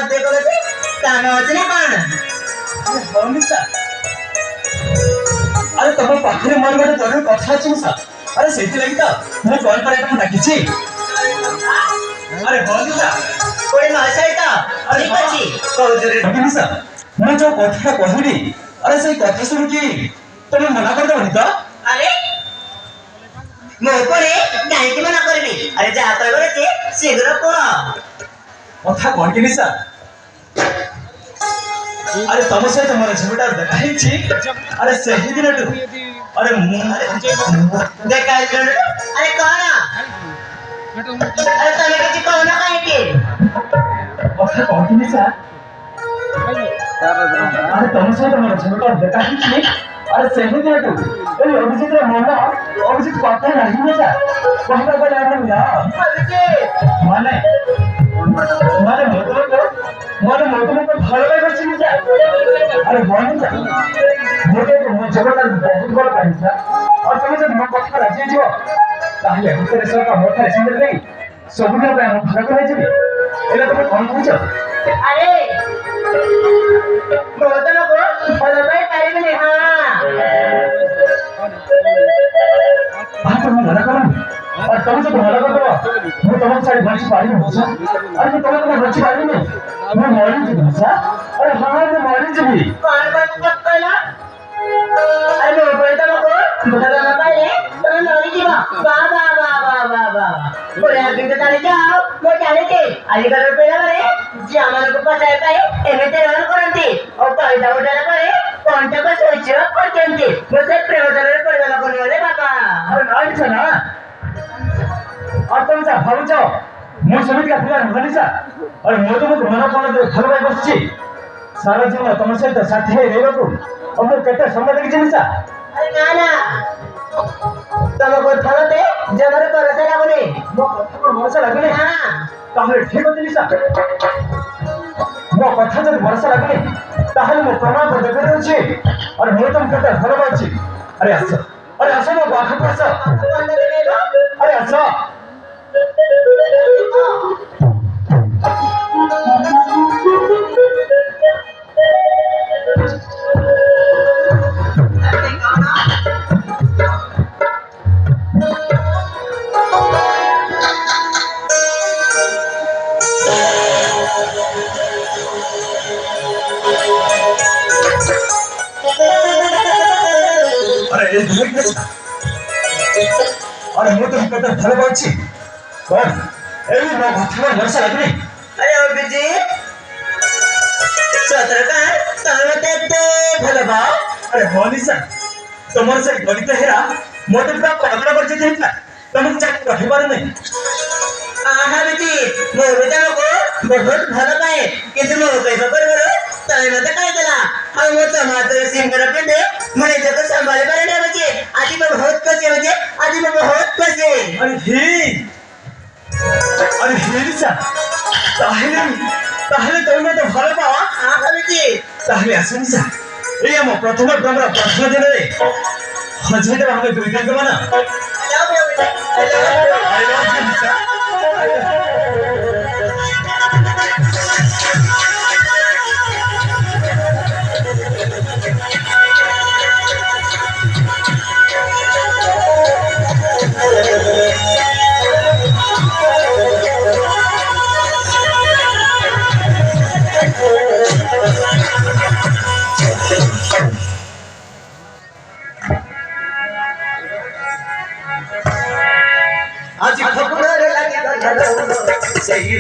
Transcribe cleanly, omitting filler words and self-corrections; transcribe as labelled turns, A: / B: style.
A: बात देखो तो कान होचने कौन
B: निशा अरे तुम पाखे मोर गोटे जरूर कथा अच्छी निशा अरे से लगी तो मुझे कॉल कर डाकी अरे हाँ निशा
A: कोई नहसाई तो ठीक अच्छी
B: कहूँ निशा मैं जो कथा कहली अरे से कथा शुणी तुम मना कर देवनी तो
A: अरे मो कोने काहे मना करबी अरे जा कहबो रे शीघ्र कह
B: कथा कौन की निशा अरे तुम सहित मोर झगड़ा देखा अरे से ही दिन अरे
A: देखा अरे कौन अरे तने किसी कहो ना काहे के
B: कथा कौन की निशा अरे तुम सहित मोर झगड़ा देखा अरे से ही दिन अभिजित मन अभिजित कथा नहीं निशा कहना गले हम ना माने माने मोटो को भल लगे छी निशा अरे बोल निशा मोटे को झगड़ा बहुत बड़ काहिसा और तुम जब मन कथा राजी जो ताहले हुतरे सब का मोटा सिंदर नहीं सब दिन पे हम फरक रह जिबे एला तुम कौन पूछ
A: अरे बहुत लोग बोल भाई तारीफ नहीं
B: हां तुम मना करो और तुम जब मना कर दो मैं तुम सारी बच्ची पारी में पूछा अरे तुम तो बच्ची पारी में मैं मॉर्निंग जी पूछा अरे हां मैं मॉर्निंग जी भी
A: कौन बात कहला अरे मैं बोल तो लोग बता ना पाए तुम नौरी जीवा वाह वाह वाह वाह वाह वाह बोले अभी तो चले जाओ मैं चले थे अलीगढ़ पे रे जे हमारे को पता है पाए एमे ते रन करंती और पैदा उठाना पाए कौनटा को सोच करते मुझे प्रेमदार रे पड़वाला करने वाले बाबा
B: अरे नाइट से ना और तुम सा भाव जाओ मैं समित का फिलहाल नहीं सा और मोटो को मना कोन दे भल भाई बसची सारा जीवन तुम सहित साथी है रेबो को और मैं केते समय देखि छी सा
A: अरे ना ना तम को थलते जमरे परसे लागने
B: मो कथा पर भरोसा लागले
A: हां
B: ताहले ठीक होती निशा मो कथा जब भरोसा लागले ताहले मो प्रमाण पर देखे रहउछि और मैं तुम केते भल बाछि अरे आसो मो बाखा पास अरे आसो अरे ये धुरी के अरे मैं तुम केते भल बाछि कौन एवी मो कथा पर भरोसा लागले
A: अरे अभिजीत सत्रकार तमे ते भल बाओ
B: अरे हाँ निशा तुमर से गणित हेरा मोटे पूरा पागल कर जेते हितला तुम जाक कहि बार नहीं
A: आहा अभिजीत मो बेटा को बहुत भल पाए किंतु मो कहबा पर तमे मते काय देला हम मो टमाटर सिंगर पे दे मने जको संभाले पारे ना बचे आदि में बहुत कसे बचे आदि में बहुत कसे
B: अरे हे निशा ताहले तुम तो भल पावा
A: आहा अभिजीत
B: ताहले आसो निशा ए हम प्रथम क्रमर प्रार्थना दिन रे हजरत हमें दुई दिन माना आई लव यू निशा
A: आज खबर लगी सही